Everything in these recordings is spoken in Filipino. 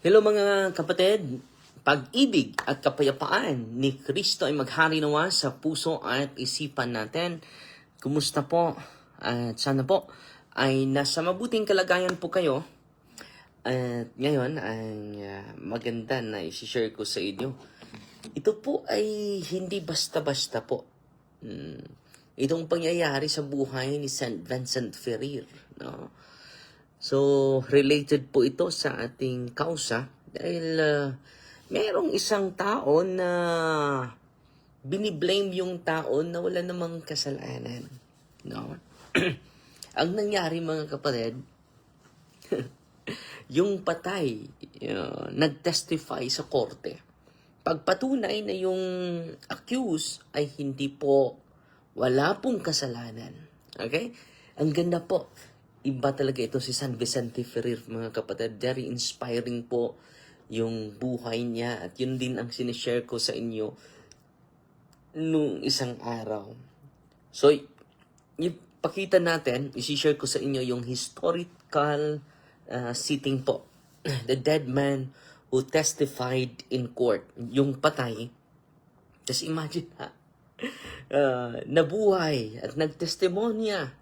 Hello mga kapatid, pag-ibig at kapayapaan ni Kristo ay maghari nawa sa puso at isipan natin. Kumusta po? At sana po ay nasa mabuting kalagayan po kayo. At ngayon ay maganda na i-share ko sa inyo. Ito po ay hindi basta-basta po. Itong pangyayari sa buhay ni St. Vincent Ferrer. No? So, related po ito sa ating kausa dahil merong isang tao na biniblame yung tao na wala namang kasalanan. No? Ang nangyari mga kapatid, yung patay, nag-testify sa korte. Pagpatunay na yung accused ay wala pong kasalanan. Okay? Ang ganda po. Iba talaga ito si San Vicente Ferrer, mga kapatid. Very inspiring po yung buhay niya. At yun din ang sinishare ko sa inyo nung isang araw. So, ipakita natin, isishare ko sa inyo yung historical sitting po. The dead man who testified in court. Yung patay. Just imagine ha. Nabuhay at nagtestimonya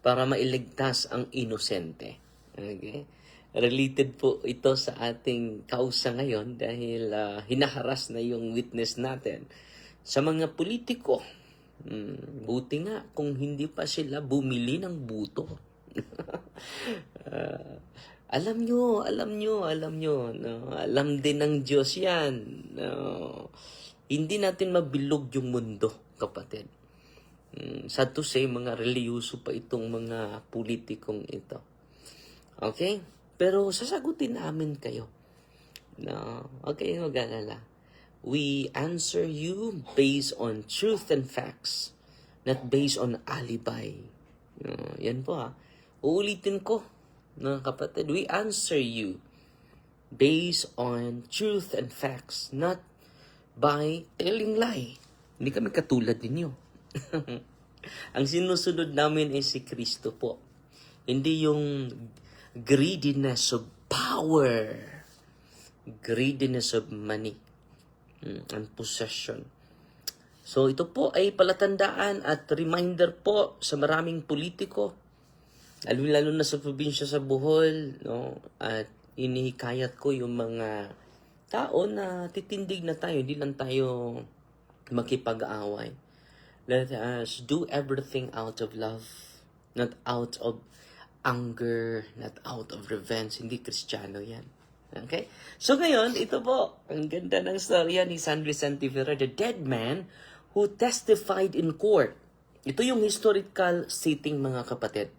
para mailigtas ang inosente. Okay? Related po ito sa ating kausa ngayon dahil hinaharas na yung witness natin. Sa mga politiko, buti nga kung hindi pa sila bumili ng buto. Alam nyo. No? Alam din ng Diyos yan. No? Hindi natin mabilog yung mundo, kapatid. Sad to say, mga reliyoso pa itong mga politikong ito. Okay? Pero sasagutin namin kayo. No, okay, mag-alala. We answer you based on truth and facts, not based on alibi. Yan po ha. Uulitin ko, mga kapatid. We answer you based on truth and facts, not by telling lie. Hindi kami katulad ninyo. Ang sinusunod namin ay si Kristo po. Hindi yung greediness of power, greediness of money, and possession. So ito po ay palatandaan at reminder po sa maraming politiko, lalo na sa probinsya sa Bohol, no? At inihikayat ko yung mga tao na titindig na tayo, hindi lang tayo makipag-away. Let us do everything out of love, not out of anger, not out of revenge. Hindi Kristiyano yan. Okay? So ngayon, ito po, ang ganda ng storya ni San Vicente Ferrer, the dead man who testified in court. Ito yung historical setting, mga kapatid.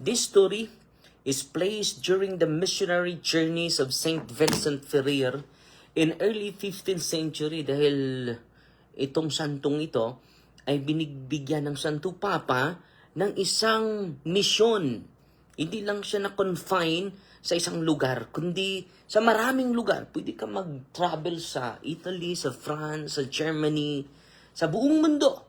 This story is placed during the missionary journeys of St. Vincent Ferrer in early 15th century dahil itong santong ito ay binigbigyan ng Santo Papa ng isang misyon. Hindi lang siya na-confine sa isang lugar, kundi sa maraming lugar. Pwede ka mag-travel sa Italy, sa France, sa Germany, sa buong mundo.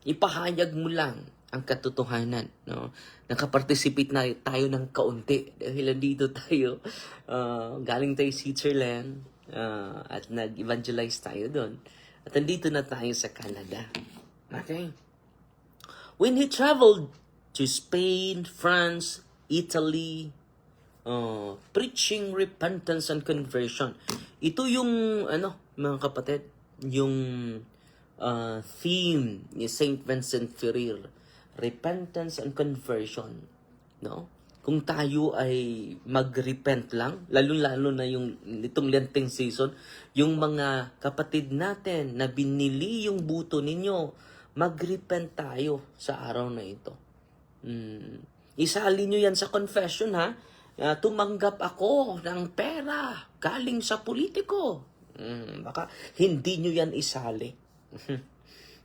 Ipahayag mo lang ang katotohanan. No? Nakaparticipate na tayo ng kaunti dahil nandito tayo. Galing tayo Switzerland at nag-evangelize tayo doon. At nandito na tayo sa Canada. Okay. When he traveled to Spain, France, Italy, preaching repentance and conversion. Ito yung mga kapatid, yung theme ni Saint Vincent Ferrer, repentance and conversion, no? Kung tayo ay mag-repent lang, lalo-lalo na yung itong Lenten season, yung mga kapatid natin na binili yung buto ninyo, mag-repent tayo sa araw na ito. Isali nyo yan sa confession ha. Tumanggap ako ng pera galing sa politiko. Baka hindi nyo yan isali.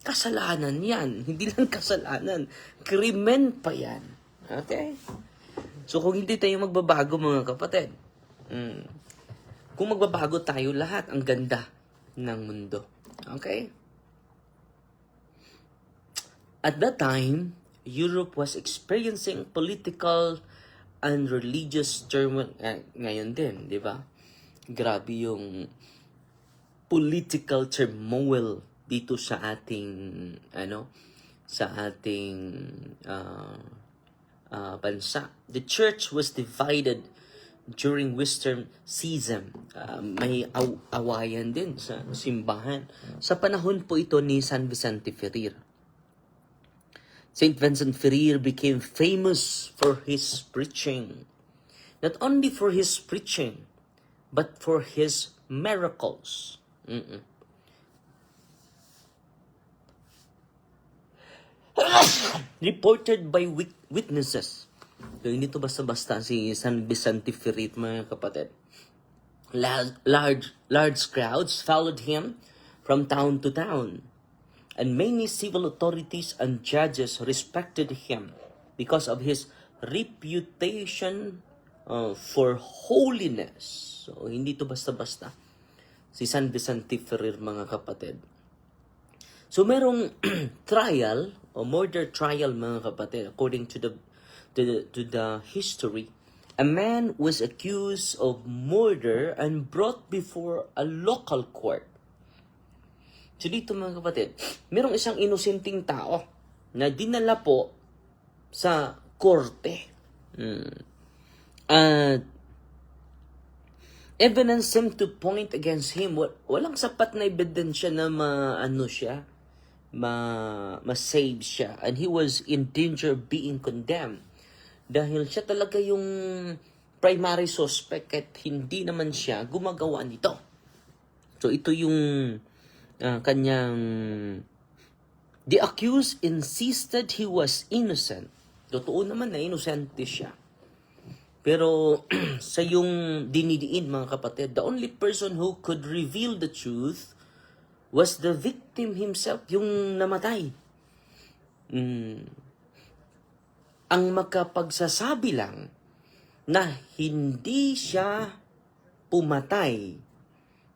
Kasalanan yan. Hindi lang kasalanan. Krimen pa yan. Okay? So kung hindi tayo magbabago mga kapatid, kung magbabago tayo lahat, ang ganda ng mundo. Okay? At that time, Europe was experiencing political and religious turmoil. Ngayon din, di ba? Grabe yung political turmoil dito sa ating bansa. The church was divided during Western Schism. May awayan din sa simbahan. Sa panahon po ito ni San Vicente Ferrer. Saint Vincent Ferrer became famous for his preaching. Not only for his preaching, but for his miracles. Reported by witnesses. So, hindi to basta-basta si San Vicente Ferrer, mga kapatid. Large crowds followed him from town to town. And many civil authorities and judges respected him because of his reputation for holiness. So, hindi to basta-basta si San Vicente Ferrer, mga kapatid. So, merong trial o murder trial, mga kapatid, according to the history. A man was accused of murder and brought before a local court. So dito, mga kapatid, merong isang inosenteng tao na dinala po sa korte. Evidence seemed to point against him. Walang sapat na ebidensya na ma-save siya. And he was in danger of being condemned. Dahil siya talaga yung primary suspect at hindi naman siya gumagawa nito. So ito yung the accused insisted he was innocent. Totoo naman na inosente siya. Pero sa yung dinidiin, mga kapatid, the only person who could reveal the truth was the victim himself, yung namatay. Ang makapagsasabi lang na hindi siya pumatay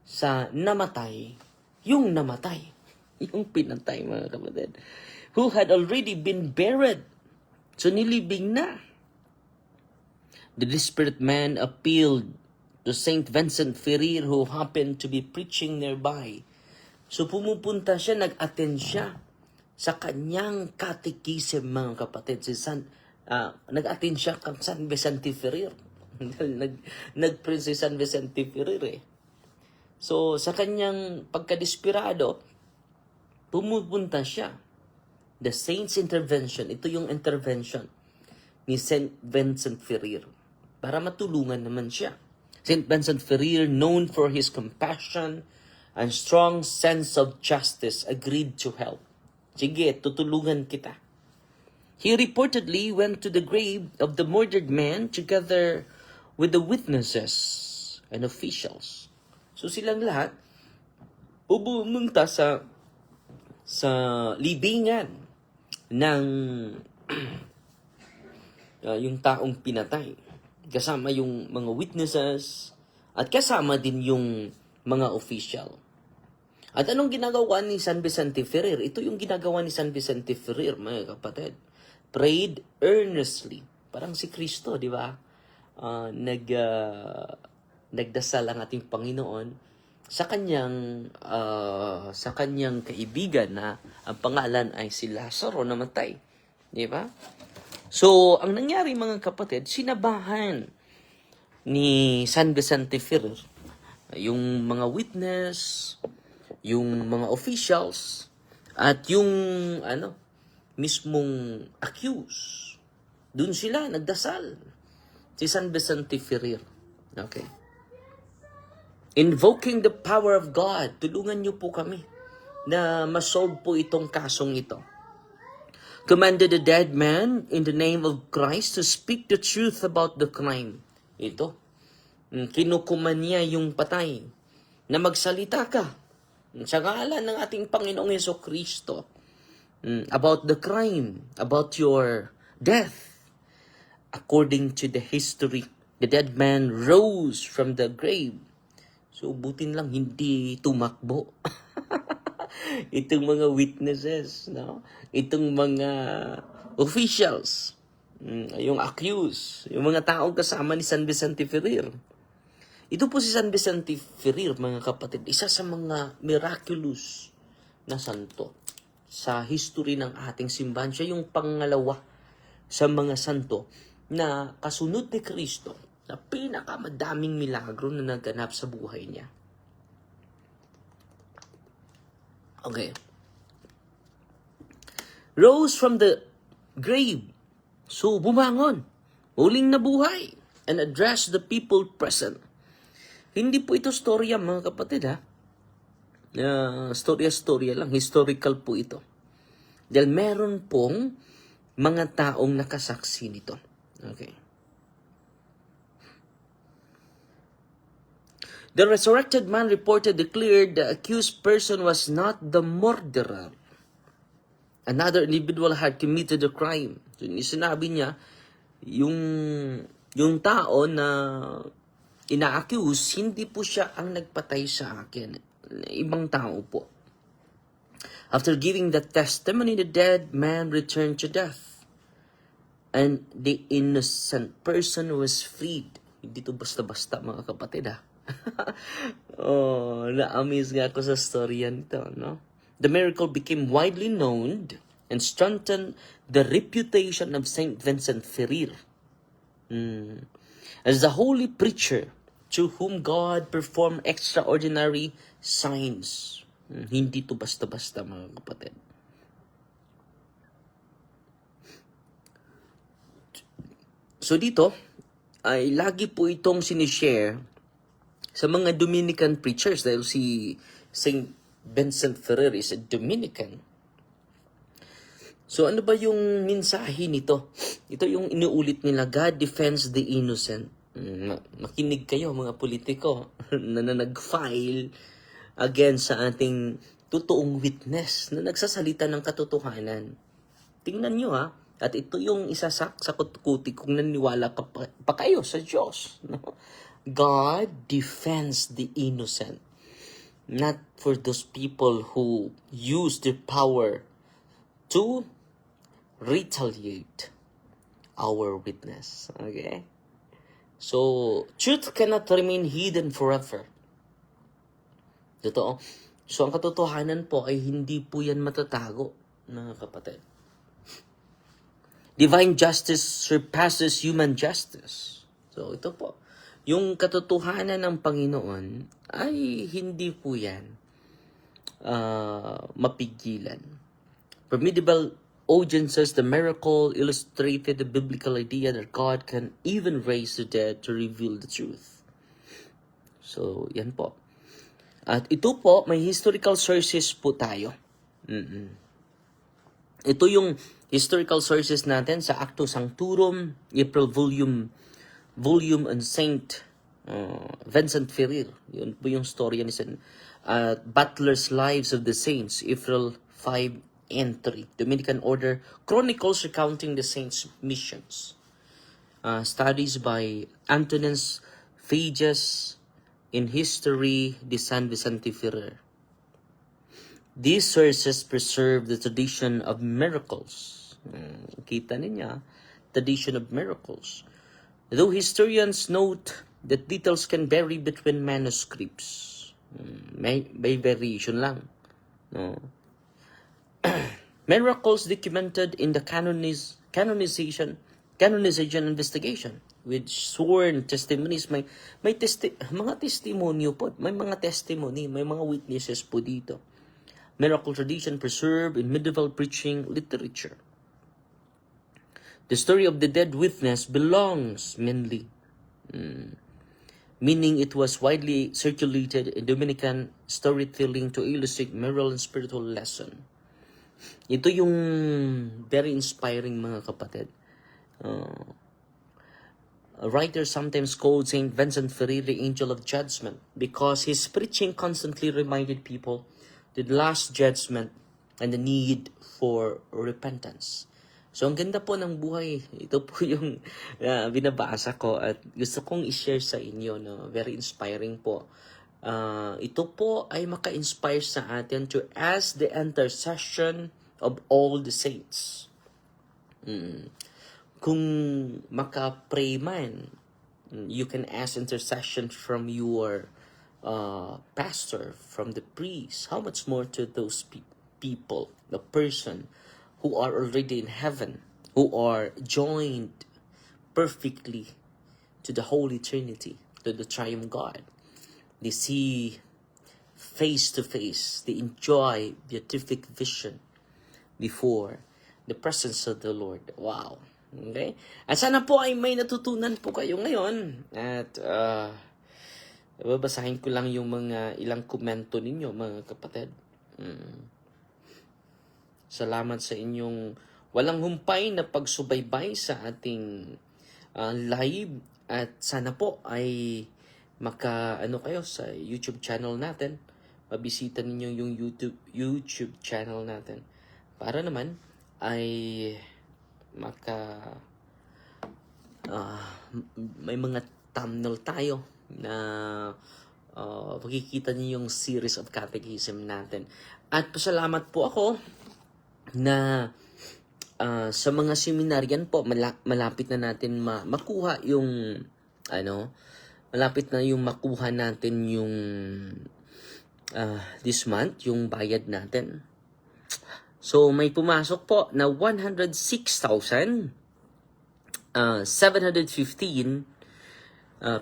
sa namatay, yung namatay, yung pinatay, mga kapatid, who had already been buried. So nilibing na. The desperate man appealed to Saint Vincent Ferrer, who happened to be preaching nearby. So pumupunta siya, nag-attend siya sa kanyang catechism, mga kapatid. Nag-attend siya kang San Vicente Ferrer. Nag-preach si San Vicente Ferrer eh. So sa kanyang pagkadesperado, pumupunta siya. The saint's intervention, ito yung intervention ni Saint Vincent Ferrer para matulungan naman siya. Saint Vincent Ferrer, known for his compassion and strong sense of justice, agreed to help. Sige, tutulungan kita. He reportedly went to the grave of the murdered man together with the witnesses and officials. So silang lahat pumunta sa libingan ng yung taong pinatay. Kasama yung mga witnesses at kasama din yung mga official. At anong ginagawa ni San Vicente Ferrer? Ito yung ginagawa ni San Vicente Ferrer, mga kapatid. Prayed earnestly. Parang si Kristo, di ba? Nagdasal ang ating Panginoon sa kanyang kaibigan na ang pangalan ay si Lazaro, namatay. Di ba? So, ang nangyari, mga kapatid, sinabahan ni San Vicente Ferrer yung mga witness, yung mga officials, at yung mismong accused. Doon sila nagdasal. Si San Vicente Ferrer. Okay. Invoking the power of God, tulungan niyo po kami na masolve po itong kasong ito. Commanded the dead man in the name of Christ to speak the truth about the crime. Ito. Kinukuman niya yung patay na magsalita ka sa ngalan ng ating Panginoong Jesucristo about the crime, about your death. According to the history, the dead man rose from the grave. So, butin lang hindi tumakbo. Itong mga witnesses, no? Itong mga officials, yung accused, yung mga taong kasama ni San Vicente Ferrer. Ito po si San Vicente Ferrer, mga kapatid, isa sa mga miraculous na santo sa history ng ating simbahan. Siya yung pangalawa sa mga santo na kasunod ni Kristo na pinakamadaming milagro na naganap sa buhay niya. Okay. Rose from the grave. So, bumangon. Muling nabuhay. And addressed the people present. Hindi po ito storya, mga kapatid, ha? Storya lang. Historical po ito. Dahil meron pong mga taong nakasaksi nito. Okay. The resurrected man reported declared the accused person was not the murderer. Another individual had committed the crime. So, sinabi niya, yung tao na ina-accuse, hindi po siya ang nagpatay sa akin. Ibang tao po. After giving that testimony, the dead man returned to death. And the innocent person was freed. Hindi to basta-basta, mga kapatid, ha? Na-amaze nga ako sa story yan ito, no? The miracle became widely known and strengthened the reputation of Saint Vincent Ferrer as the holy preacher to whom God performed extraordinary signs. Hindi to basta-basta, mga kapatid. So dito, ay lagi po itong sinishare sa mga Dominican preachers dahil si Saint Vincent Ferrer is a Dominican. So ano ba yung mensahe nito? Ito yung inuulit nila, God defends the innocent. Makinig kayo, mga politiko na nag-file against sa ating totoong witness na nagsasalita ng katotohanan. Tingnan nyo, ha. At ito yung isa sa kuti kung naniwala pa kayo sa Diyos. No? God defends the innocent. Not for those people who use their power to retaliate our witness. Okay? So, truth cannot remain hidden forever. Totoo. So, ang katotohanan po ay hindi po yan matatago, mga kapatid. Divine justice surpasses human justice. So, ito po. Yung katotohanan ng Panginoon ay hindi po yan mapigilan. For medieval audiences, the miracle illustrated the biblical idea that God can even raise the dead to reveal the truth. So, yan po. At ito po, may historical sources po tayo. Ito yung historical sources natin sa Actus Sanctorum, April volume on Saint Vincent Ferrer. Yun po yung story ni Butler's Lives of the Saints, April 5 and 3. Dominican Order Chronicles recounting the saints' missions. Studies by Antoninus Phages in History de San Vicente Ferrer. These sources preserve the tradition of miracles. Kita niya, tradition of miracles. Though historians note that details can vary between manuscripts. May variation lang. No? Miracles documented in the canonization investigation with sworn testimonies. May mga testimonyo po. May mga testimony, may mga witnesses po dito. Miracle tradition preserved in medieval preaching literature. The story of the dead witness belongs mainly, meaning it was widely circulated in Dominican storytelling to illustrate moral and spiritual lesson. Ito yung very inspiring, mga kapatid. A writer sometimes called Saint Vincent Ferrer the angel of judgment because his preaching constantly reminded people the last judgment and the need for repentance. So, ang ganda po ng buhay. Ito po yung binabasa ko at gusto kong i-share sa inyo. No? Very inspiring po. Ito po ay maka-inspire sa atin to ask the intercession of all the saints. Kung maka-pray man You can ask intercession from your pastor, from the priest. How much more to those people, the person who are already in heaven, who are joined perfectly to the Holy Trinity, to the Triune God. They see face to face. They enjoy beatific vision before the presence of the Lord. Wow. Okay? At sana po ay may natutunan po kayo ngayon. At babasahin ko lang yung mga ilang komento ninyo, mga kapatid. Salamat sa inyong walang humpay na pagsubaybay sa ating live. At sana po ay kayo sa YouTube channel natin. Mabisita ninyo yung YouTube channel natin. Para naman ay may mga thumbnail tayo na makikita niyo yung series of catechism natin. At pasalamat po ako na sa mga seminaryan po, malapit na natin makuha yung malapit na yung makuha natin yung this month, yung bayad natin. So, may pumasok po na 106,715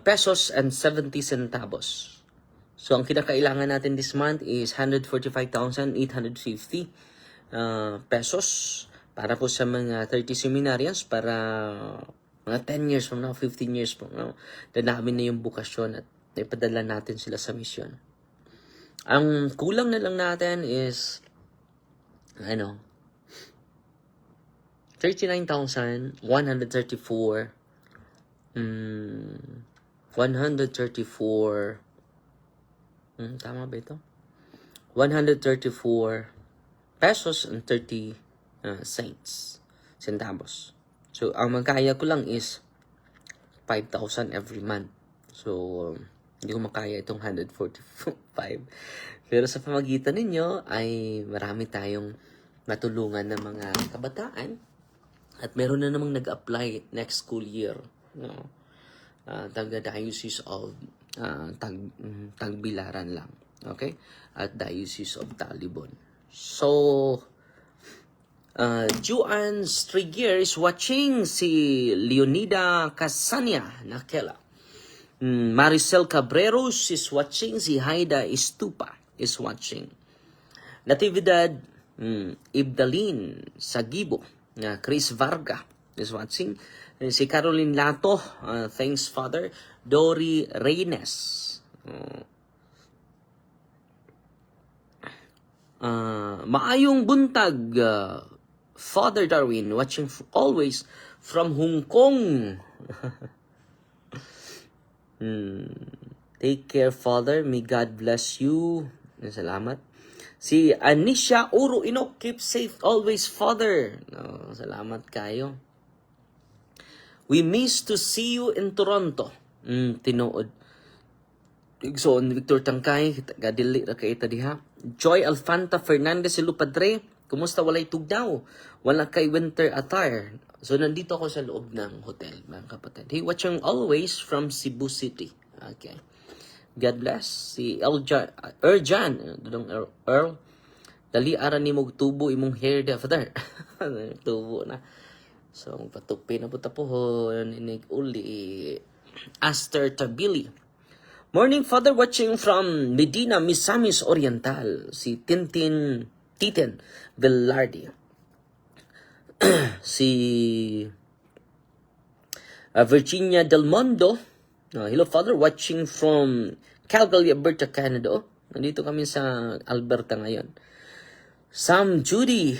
pesos and 70 centavos. So, ang kinakailangan natin this month is 145,850 pesos para po sa mga 30 seminarians, para mga 10 years from now, 15 years from now, danamin na yung bukasyon at ipadala natin sila sa misyon. Ang kulang na lang natin is 39,134 tama ba ito? 134 pesos and 30 centavos. So, ang magkaya ko lang is 5,000 every month. So, hindi ko makaya itong 145. Pero sa pamagitan ninyo ay marami tayong natulungan ng mga kabataan. At meron na namang nag-apply next school year. Taga-Diocese of Tagbilaran lang. Okay? At Diocese of Talibon. So, Juan Strigier is watching. Si Leonida Casania Nakela. Maricel Cabreros is watching. Si Haida Estupa is watching. Natividad Ibdalin Sagibo. Chris Varga is watching. Si Caroline Lato, thanks Father. Dory Reynes. Maayong buntag, Father Darwin, watching always from Hong Kong. Take care, Father. May God bless you. Salamat. Si Anisha Uro Inok, keep safe always, Father. Salamat kayo. We miss to see you in Toronto. Tinuod. Igsoon, Victor Tangkay, gadili ra kay ita diha. Joy Alfanta Fernandez Ilupadre, kumusta walay tugnaw? Wala kay winter attire. So, nandito ako sa loob ng hotel, mga kapatid. Hey, watching always from Cebu City. Okay. God bless. Si Erjan, Earl, dali ara ni mong tubo imong hair da, Father. Tubo na. So, patupi na po tapuhon. Inig uli. Aster Tabili. Morning, Father, watching from Medina, Misamis Oriental. Si Titen Velarde. Si Virginia Del Mondo. Hello, Father, watching from Calgary, Alberta, Canada. Nandito kami sa Alberta ngayon. Sam Judy,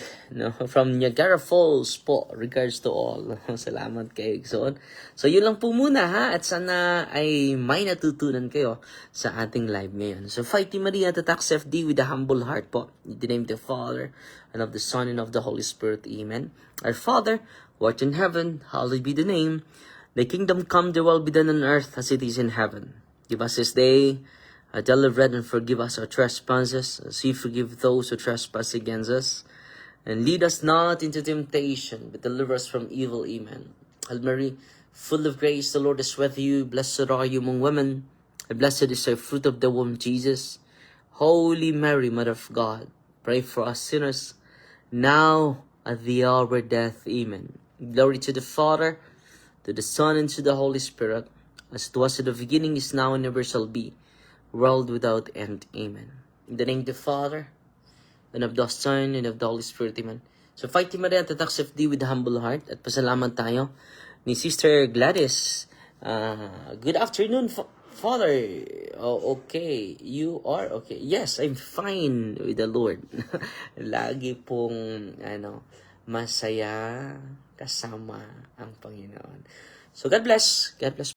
from Niagara Falls po. Regards to all. Salamat kay Exxon. So, yun lang po muna ha. At sana ay may natutunan kayo sa ating live ngayon. So, Fighty Maria Tatax FD with a humble heart po. In the name of the Father, and of the Son, and of the Holy Spirit. Amen. Our Father, who art in heaven, hallowed be the name. Thy kingdom come, thy will be done on earth as it is in heaven. Give us this day our daily bread, and forgive us our trespasses, as we forgive those who trespass against us. And lead us not into temptation, but deliver us from evil. Amen. Hail Mary, full of grace, the Lord is with you. Blessed are you among women, and blessed is the fruit of the womb, Jesus. Holy Mary, Mother of God, pray for us sinners, now at the hour of death. Amen. Glory to the Father, to the Son, and to the Holy Spirit, as it was in the beginning, is now, and never shall be, world without end. Amen. In the name of the Father, and of the Son, and of the Holy Spirit. Amen. So, Fighting Maria, tatak FD with humble heart, at pasalamat tayo ni Sister Gladys. Good afternoon, Father. Oh, okay. You are okay. Yes, I'm fine with the Lord. Lagi pong, masaya kasama ang Panginoon. So, God bless. God bless.